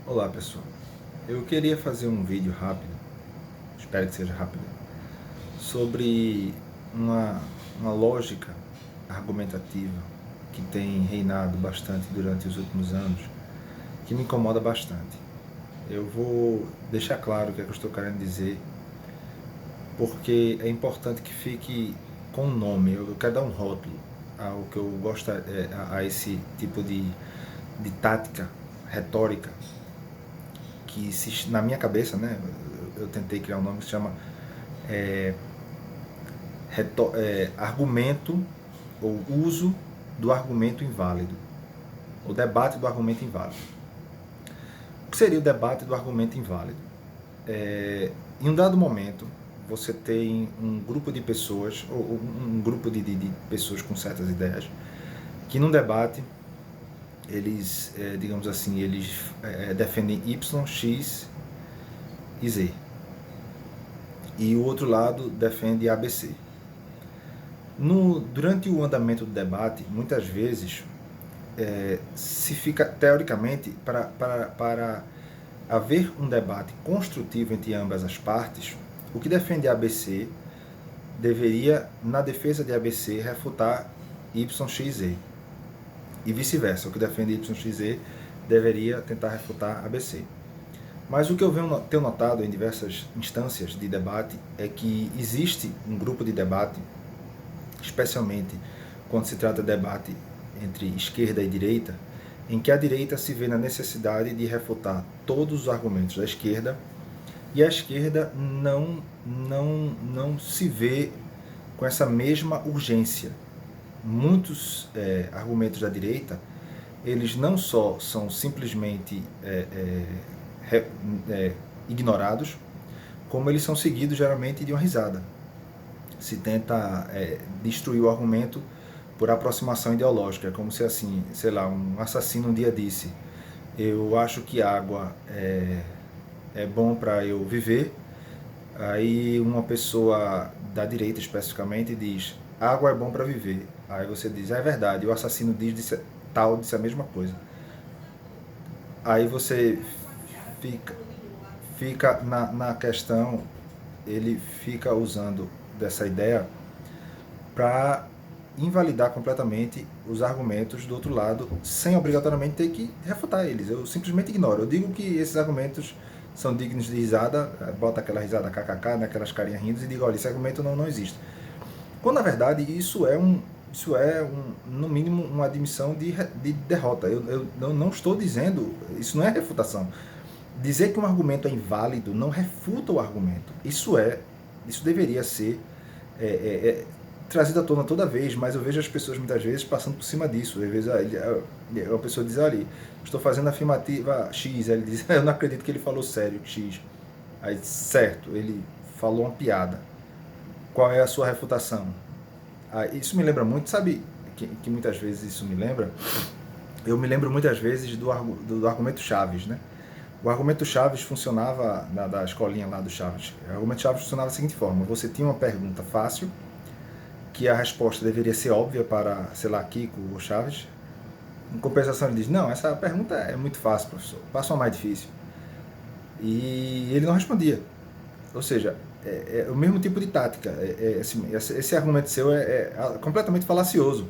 Olá pessoal, eu queria fazer um vídeo rápido, espero que seja rápido, sobre uma, uma lógica argumentativa que tem reinado bastante durante os últimos anos, que me incomoda bastante. Eu vou deixar claro o que é que eu estou querendo dizer, porque é importante que fique com um nome. Eu quero dar um rótulo ao que eu gosto, a esse tipo de tática retórica que na minha cabeça, né, eu tentei criar um nome que se chama argumento ou uso do argumento inválido, o debate do argumento inválido. O que seria o debate do argumento inválido? Em um dado momento, você tem um grupo de pessoas, ou um grupo de pessoas com certas ideias, que num debate, eles, digamos assim, eles defendem Y, X e Z. E o outro lado defende ABC. Durante o andamento do debate, muitas vezes, se fica, teoricamente, para haver um debate construtivo entre ambas as partes, o que defende ABC deveria, na defesa de ABC, refutar YXZ. E vice-versa, o que defende YXZ deveria tentar refutar ABC. Mas o que eu tenho notado em diversas instâncias de debate é que existe um grupo de debate, especialmente quando se trata de debate entre esquerda e direita, em que a direita se vê na necessidade de refutar todos os argumentos da esquerda e a esquerda não se vê com essa mesma urgência. Muitos argumentos da direita, eles não só são simplesmente ignorados, como eles são seguidos geralmente de uma risada. Se tenta destruir o argumento por aproximação ideológica, como se assim, sei lá, um assassino um dia disse: eu acho que água é bom para eu viver. Aí uma pessoa da direita especificamente diz: água é bom para viver. Aí você diz: é verdade, o assassino disse a mesma coisa. Aí você fica na questão, ele fica usando dessa ideia para invalidar completamente os argumentos do outro lado, sem obrigatoriamente ter que refutar eles. Eu simplesmente ignoro. Eu digo que esses argumentos são dignos de risada, bota aquela risada kkk, naquelas carinhas rindo e digo: olha, esse argumento não existe. Quando na verdade isso é no mínimo uma admissão de derrota. Eu não estou dizendo, isso não é refutação. Dizer que um argumento é inválido não refuta o argumento. Isso deveria ser trazido à tona toda vez, mas eu vejo as pessoas muitas vezes passando por cima disso. Às vezes a pessoa diz: olha, estou fazendo a afirmativa X, aí ele diz: eu não acredito que ele falou sério X. Aí, certo, ele falou uma piada. Qual é a sua refutação? Isso me lembra muito, sabe que muitas vezes isso me lembra? Eu me lembro muitas vezes do argumento Chaves, né? O argumento Chaves funcionava, da escolinha lá do Chaves, o argumento Chaves funcionava da seguinte forma: você tinha uma pergunta fácil, que a resposta deveria ser óbvia para, sei lá, Kiko ou Chaves. Em compensação, ele diz: não, essa pergunta é muito fácil, professor, passa uma mais difícil. E ele não respondia. Ou seja, é o mesmo tipo de tática. Esse argumento seu é completamente falacioso.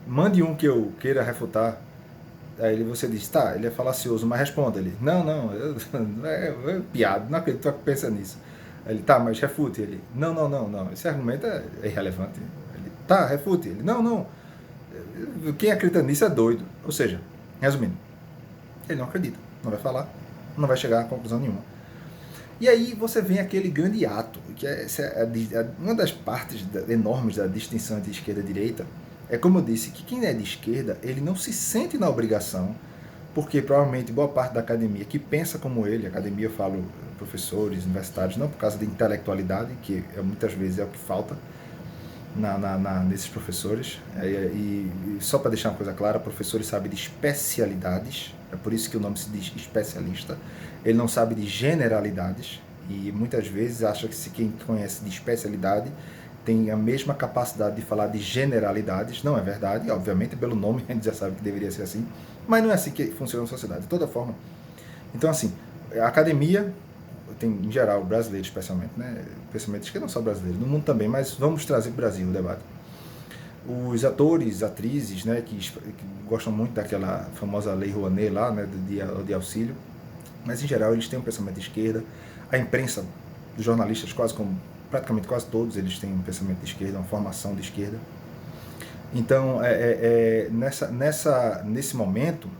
Mande um que eu queira refutar. Aí você diz: tá, ele é falacioso, mas responda. Ele: não, é piada, não acredito que pensa nisso. Aí ele: tá, mas refute. Ele: não, esse argumento é irrelevante. Ele: tá, refute. Ele: não, quem acredita nisso é doido. Ou seja, resumindo, ele não acredita, não vai falar, não vai chegar a conclusão nenhuma. E aí você vem aquele grande ato, que uma das partes enormes da distinção entre esquerda e direita, é como eu disse, que quem é de esquerda, ele não se sente na obrigação, porque provavelmente boa parte da academia que pensa como ele, academia eu falo professores, universitários, não por causa da intelectualidade, que muitas vezes é o que falta nesses professores, e só para deixar uma coisa clara, professores sabem de especialidades, é por isso que o nome se diz especialista. Ele não sabe de generalidades, e muitas vezes acha que quem conhece de especialidade tem a mesma capacidade de falar de generalidades. Não é verdade, obviamente pelo nome a gente já sabe que deveria ser assim, mas não é assim que funciona a sociedade. De toda forma, Então, assim, a academia, tem, em geral, brasileiro especialmente, né? Pensamento de esquerda, não só brasileiro, no mundo também, mas vamos trazer para o Brasil o debate. Os atores, atrizes, né, que gostam muito daquela famosa Lei Rouanet lá, né, de auxílio, mas em geral eles têm um pensamento de esquerda. A imprensa, os jornalistas, praticamente quase todos, eles têm um pensamento de esquerda, uma formação de esquerda. Então, nesse momento,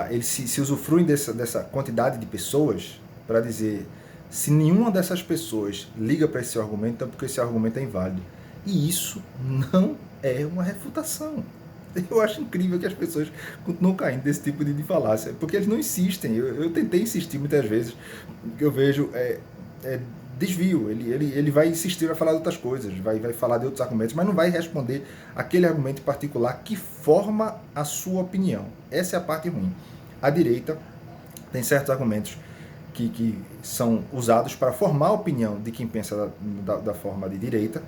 eles se usufruem dessa quantidade de pessoas para dizer: se nenhuma dessas pessoas liga para esse seu argumento, então porque esse argumento é inválido. E isso não é uma refutação. Eu acho incrível que as pessoas continuam caindo desse tipo de falácia, porque eles não insistem. Eu tentei insistir muitas vezes, que eu vejo desvio. Ele vai insistir, vai falar de outras coisas, vai falar de outros argumentos, mas não vai responder aquele argumento em particular que forma a sua opinião. Essa é a parte ruim. A direita tem certos argumentos que são usados para formar a opinião de quem pensa da forma de direita,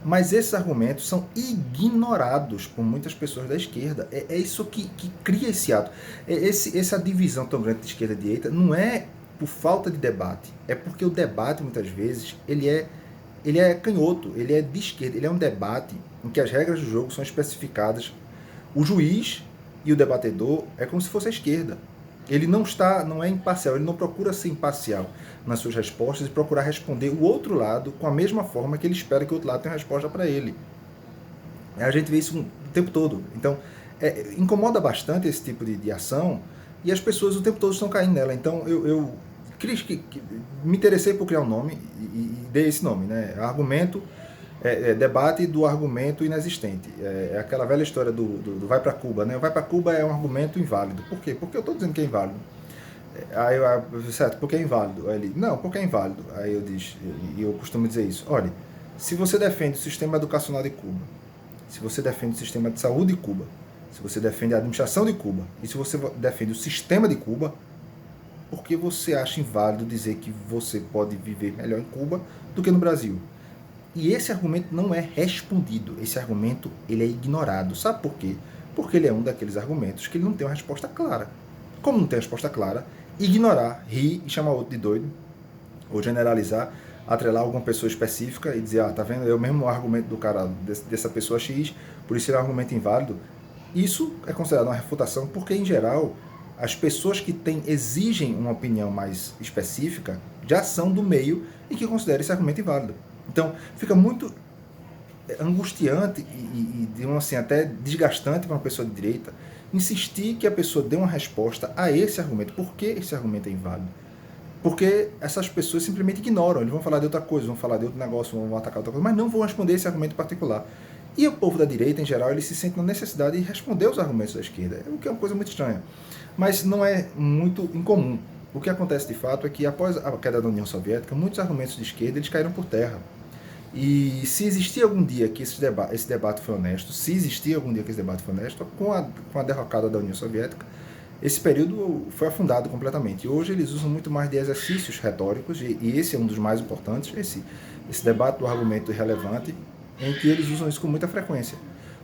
mas esses argumentos são ignorados por muitas pessoas da esquerda. É isso que cria esse ato. Essa divisão tão grande de esquerda e direita não é por falta de debate, é porque o debate, muitas vezes, ele é canhoto, ele é de esquerda, ele é um debate em que as regras do jogo são especificadas. O juiz e o debatedor é como se fosse a esquerda. Ele não é imparcial, ele não procura ser imparcial nas suas respostas e procurar responder o outro lado com a mesma forma que ele espera que o outro lado tenha uma resposta para ele. A gente vê isso o tempo todo. Então, incomoda bastante esse tipo de ação e as pessoas o tempo todo estão caindo nela. Então, eu me interessei por criar um nome e dei esse nome, né? Argumento, debate do argumento inexistente. É aquela velha história do vai para Cuba, né? O vai para Cuba é um argumento inválido. Por quê? Porque eu estou dizendo que é inválido. Aí eu, certo, porque é inválido. Aí ele, não, porque é inválido. Aí eu costumo dizer isso. Olha, se você defende o sistema educacional de Cuba, se você defende o sistema de saúde de Cuba, se você defende a administração de Cuba, e se você defende o sistema de Cuba, por que você acha inválido dizer que você pode viver melhor em Cuba do que no Brasil? E esse argumento não é respondido, esse argumento ele é ignorado. Sabe por quê? Porque ele é um daqueles argumentos que ele não tem uma resposta clara. Como não tem resposta clara, ignorar, rir e chamar outro de doido, ou generalizar, atrelar alguma pessoa específica e dizer, tá vendo, é o mesmo argumento do cara, dessa pessoa X, por isso ele é um argumento inválido. Isso é considerado uma refutação porque, em geral, as pessoas que exigem uma opinião mais específica já são do meio e que consideram esse argumento inválido. Então, fica muito angustiante assim, até desgastante para uma pessoa de direita insistir que a pessoa dê uma resposta a esse argumento. Por que esse argumento é inválido? Porque essas pessoas simplesmente ignoram, eles vão falar de outra coisa, vão falar de outro negócio, vão atacar outra coisa, mas não vão responder esse argumento particular. E o povo da direita, em geral, ele se sente na necessidade de responder os argumentos da esquerda, o que é uma coisa muito estranha. Mas não é muito incomum. O que acontece de fato é que, após a queda da União Soviética, muitos argumentos de esquerda eles caíram por terra. E se existir algum dia que esse debate foi honesto, com a derrocada da União Soviética, esse período foi afundado completamente. E hoje eles usam muito mais de exercícios retóricos, e esse é um dos mais importantes, esse debate do argumento irrelevante, em que eles usam isso com muita frequência.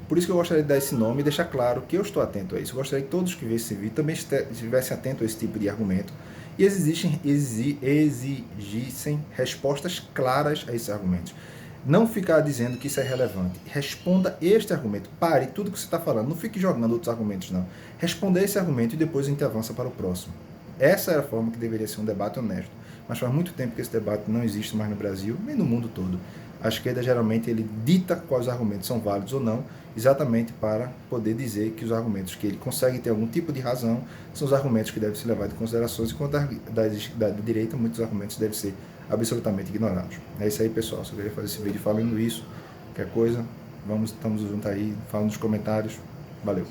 Por isso que eu gostaria de dar esse nome e deixar claro que eu estou atento a isso. Eu gostaria que todos que vissem esse vídeo também estivessem atentos a esse tipo de argumento e exigissem respostas claras a esses argumentos. Não ficar dizendo que isso é relevante. Responda este argumento. Pare tudo que você está falando. Não fique jogando outros argumentos, não. Responda esse argumento e depois a gente avança para o próximo. Essa é a forma que deveria ser um debate honesto. Mas faz muito tempo que esse debate não existe mais no Brasil, nem no mundo todo. A esquerda, geralmente, ele dita quais argumentos são válidos ou não, exatamente para poder dizer que os argumentos que ele consegue ter algum tipo de razão são os argumentos que devem ser levados em consideração, enquanto da direita, muitos argumentos devem ser absolutamente ignorados. É isso aí, pessoal. Só queria fazer esse vídeo falando isso. Qualquer coisa, estamos juntos aí, fala nos comentários. Valeu!